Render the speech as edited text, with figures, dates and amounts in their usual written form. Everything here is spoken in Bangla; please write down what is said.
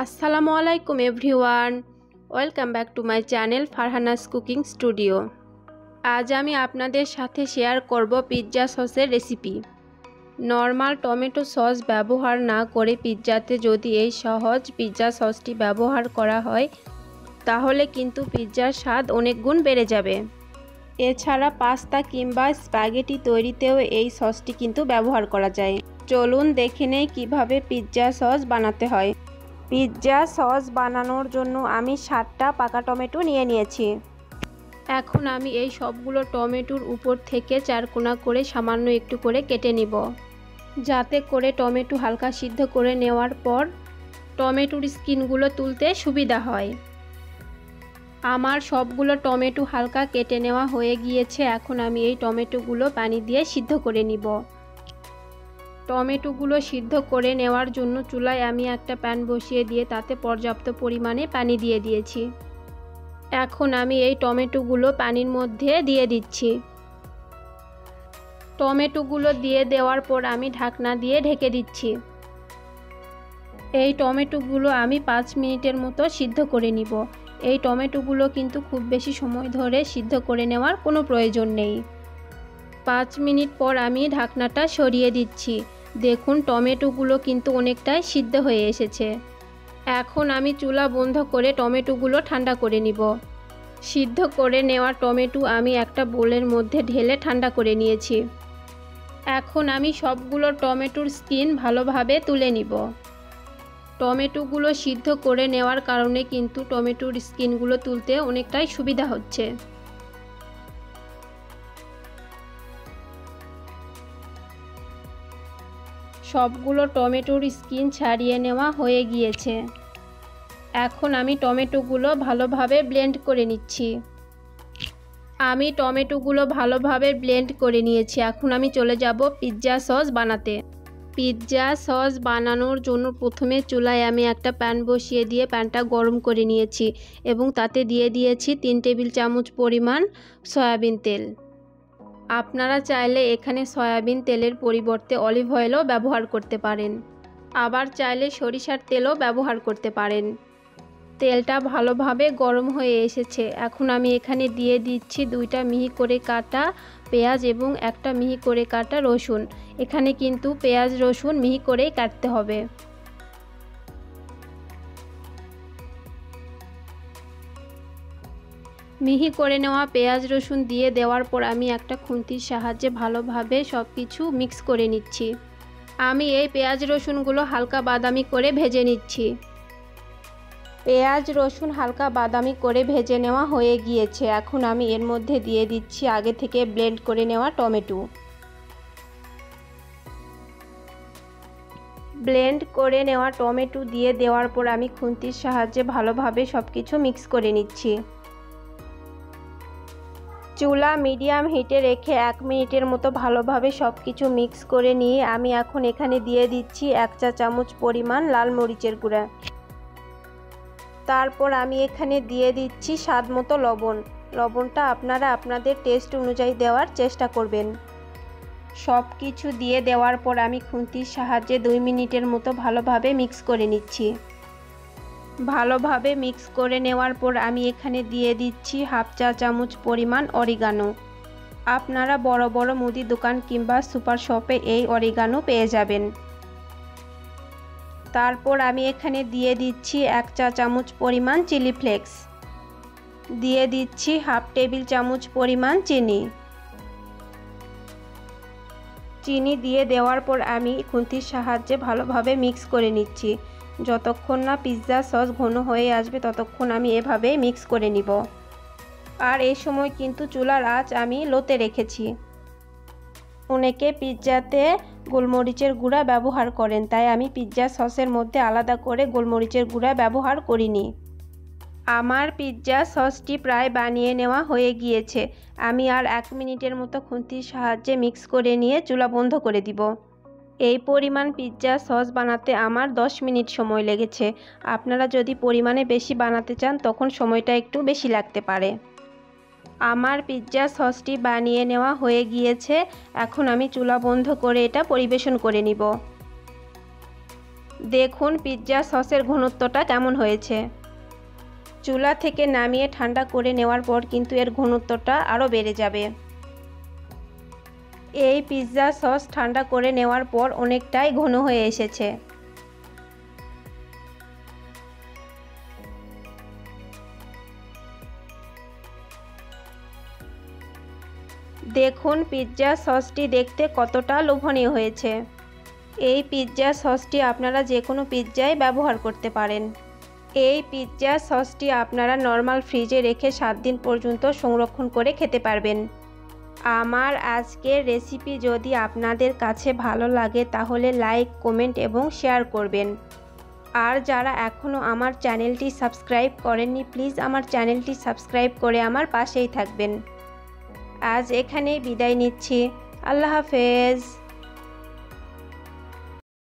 আসসালামু আলাইকুম everyone, welcome back to my channel Farhana's cooking studio. আজ আমি আপনাদের সাথে শেয়ার করব পিৎজা সসের রেসিপি। নর্মাল টমেটো সস ব্যবহার না করে পিৎজাতে যদি এই সহজ পিৎজা সসটি ব্যবহার করা হয় তাহলে কিন্তু পিৎজার স্বাদ অনেক গুণ বেড়ে যাবে। এছাড়া পাস্তা কিংবা স্প্যাগেটি তৈরিতেও এই সসটি কিন্তু ব্যবহার করা যায়। চলুন দেখে নেই কীভাবে পিৎজা সস বানাতে হয়। পিৎজা সস বানানোর জন্য আমি 7টা পাকা টমেটো নিয়ে নিয়েছি। এখন আমি এই সবগুলো টমেটোর উপর থেকে 4 কোনা করে সামান্য একটু করে কেটে নিব, যাতে করে টমেটো হালকা সিদ্ধ করে নেওয়ার পর টমেটোর স্কিনগুলো তুলতে সুবিধা হয়। আমার সবগুলো টমেটো হালকা কেটে নেওয়া হয়ে গিয়েছে। এখন আমি এই টমেটোগুলো পানি দিয়ে সিদ্ধ করে নিব। টমেটোগুলো সিদ্ধ করে নেওয়ার জন্য চুলায় আমি একটা প্যান বসিয়ে দিয়ে তাতে পর্যাপ্ত পরিমাণে পানি দিয়ে দিয়েছি। এখন আমি এই টমেটোগুলো পানির মধ্যে দিয়ে দিচ্ছি। টমেটোগুলো দিয়ে দেওয়ার পর আমি ঢাকনা দিয়ে ঢেকে দিচ্ছি। এই টমেটোগুলো আমি 5 মিনিটের মতো সিদ্ধ করে নিব। এই টমেটোগুলো কিন্তু খুব বেশি সময় ধরে সিদ্ধ করে নেওয়ার কোনো প্রয়োজন নেই। 5 মিনিট পর আমি ঢাকনাটা সরিয়ে দিচ্ছি। দেখুন টমেটোগুলো কিন্তু অনেকটাই সিদ্ধ হয়ে এসেছে। এখন আমি চুলা বন্ধ করে টমেটোগুলো ঠান্ডা করে নিব। সিদ্ধ করে নেওয়া টমেটো আমি একটা বোলের মধ্যে ঢেলে ঠান্ডা করে নিয়েছি। এখন আমি সবগুলো টমেটোর স্কিন ভালোভাবে তুলে নিব। টমেটোগুলো সিদ্ধ করে নেওয়ার কারণে কিন্তু টমেটোর স্কিনগুলো তুলতে অনেকটাই সুবিধা হচ্ছে। সবগুলো টমেটোর স্কিন ছাড়িয়ে নেওয়া হয়ে গিয়েছে। এখন আমি টমেটোগুলো ভালোভাবে ব্লেন্ড করে নিচ্ছি। আমি টমেটোগুলো ভালোভাবে ব্লেন্ড করে নিয়েছি। এখন আমি চলে যাব পিৎজা সস বানাতে। পিৎজা সস বানানোর জন্য প্রথমে চুলায় আমি একটা প্যান বসিয়ে দিয়ে প্যানটা গরম করে নিয়েছি এবং তাতে দিয়ে দিয়েছি 3 টেবিল চামচ পরিমাণ সয়াবিন তেল। আপনারা চাইলে এখানে সয়াবিন তেলের পরিবর্তে অলিভ অয়েলও ব্যবহার করতে পারেন, আবার চাইলে সরিষার তেলও ব্যবহার করতে পারেন। তেলটা ভালোভাবে গরম হয়ে এসেছে। এখন আমি এখানে দিয়ে দিচ্ছি 2টা মিহি করে কাটা পেঁয়াজ এবং একটা মিহি করে কাটা রসুন। এখানে কিন্তু পেঁয়াজ রসুন মিহি করেই কাটতে হবে। মিহি করে নেওয়া পেঁয়াজ রসুন দিয়ে দেওয়ার পর আমি একটা খুন্তির সাহায্যে ভালোভাবে সব কিছু মিক্স করে নিচ্ছি। আমি এই পেঁয়াজ রসুনগুলো হালকা বাদামি করে ভেজে নিচ্ছি। পেঁয়াজ রসুন হালকা বাদামি করে ভেজে নেওয়া হয়ে গিয়েছে। এখন আমি এর মধ্যে দিয়ে দিচ্ছি আগে থেকে ব্লেন্ড করে নেওয়া টমেটো। ব্লেন্ড করে নেওয়া টমেটো দিয়ে দেওয়ার পর আমি খুন্তির সাহায্যে ভালোভাবে সব কিছু মিক্স করে নিচ্ছি। চুলা মিডিয়াম হিটে রেখে 1 মিনিটের মতো ভালোভাবে সব কিছু মিক্স করে নিয়ে আমি এখন এখানে দিয়ে দিচ্ছি 1 চা চামচ পরিমাণ লাল মরিচের গুঁড়া। তারপর আমি এখানে দিয়ে দিচ্ছি স্বাদ মতো লবণ। লবণটা আপনারা আপনাদের টেস্ট অনুযায়ী দেওয়ার চেষ্টা করবেন। সব কিছু দিয়ে দেওয়ার পর আমি খুন্তির সাহায্যে 2 মিনিটের মতো ভালোভাবে মিক্স করে নিচ্ছি। ভালোভাবে মিক্স করে নেওয়ার পর আমি এখানে দিয়ে দিচ্ছি 1/2 চা চামচ পরিমাণ অরিগানো। আপনারা বড় বড় মুদি দোকান কিংবা সুপার শপে এই অরিগানো পেয়ে যাবেন। তারপর আমি এখানে দিয়ে দিচ্ছি 1 চা চামচ পরিমাণ চিলি ফ্লেক্স। দিয়ে দিচ্ছি 1/2 টেবিল চামচ পরিমাণ চিনি। চিনি দিয়ে দেওয়ার পর আমি খুন্তির সাহায্যে ভালোভাবে মিক্স করে নিচ্ছি। যতক্ষণ না পিৎজা সস ঘন হয়ে আসবে ততক্ষণ আমি এভাবে মিক্স করে নিব। আর এই সময় কিন্তু চুলার আঁচ আমি লোতে রেখেছি। অনেকে পিৎজাতে গোলমরিচের গুঁড়া ব্যবহার করেন, তাই আমি পিৎজা সসের মধ্যে আলাদা করে গোলমরিচের গুঁড়া ব্যবহার করিনি। আমার পিৎজা সসটি প্রায় বানিয়ে নেওয়া হয়ে গিয়েছে। আমি আর 1 মিনিটের মতো খুন্তির সাহায্যে মিক্স করে নিয়ে চুলা বন্ধ করে দিব। এই পরিমাণ পিৎজা সস বানাতে আমার 10 মিনিট সময় লেগেছে। আপনারা যদি পরিমাণে বেশি বানাতে চান তখন সময়টা একটু বেশি লাগতে পারে। আমার পিৎজা সসটি বানিয়ে নেওয়া হয়ে গিয়েছে। এখন আমি চুলা বন্ধ করে এটা পরিবেশন করে নিব। দেখুন পিৎজা সসের ঘনত্বটা কেমন হয়েছে। চুলা থেকে নামিয়ে ঠান্ডা করে নেওয়ার পর কিন্তু এর ঘনত্বটা আরও বেড়ে যাবে। এই পিৎজা সস ঠান্ডা করে নেওয়ার পর অনেকটাই ঘন হয়ে এসেছে। দেখুন পিৎজা সসটি দেখতে কতটা লোভনীয় হয়েছে। এই পিৎজা সসটি আপনারা যে কোনো পিৎজায় ব্যবহার করতে পারেন। এই পিৎজা সসটি আপনারা নর্মাল ফ্রিজে রেখে 7 দিন পর্যন্ত সংরক্ষণ করে খেতে পারবেন। আমার আজকের রেসিপি যদি আপনাদের কাছে ভালো লাগে তাহলে লাইক, কমেন্ট এবং শেয়ার করবেন। আর যারা এখনও আমার চ্যানেলটি সাবস্ক্রাইব করেননি প্লিজ আমার চ্যানেলটি সাবস্ক্রাইব করে আমার পাশেই থাকবেন। আজ এখানেই বিদায় নিচ্ছি। আল্লাহ হাফেজ।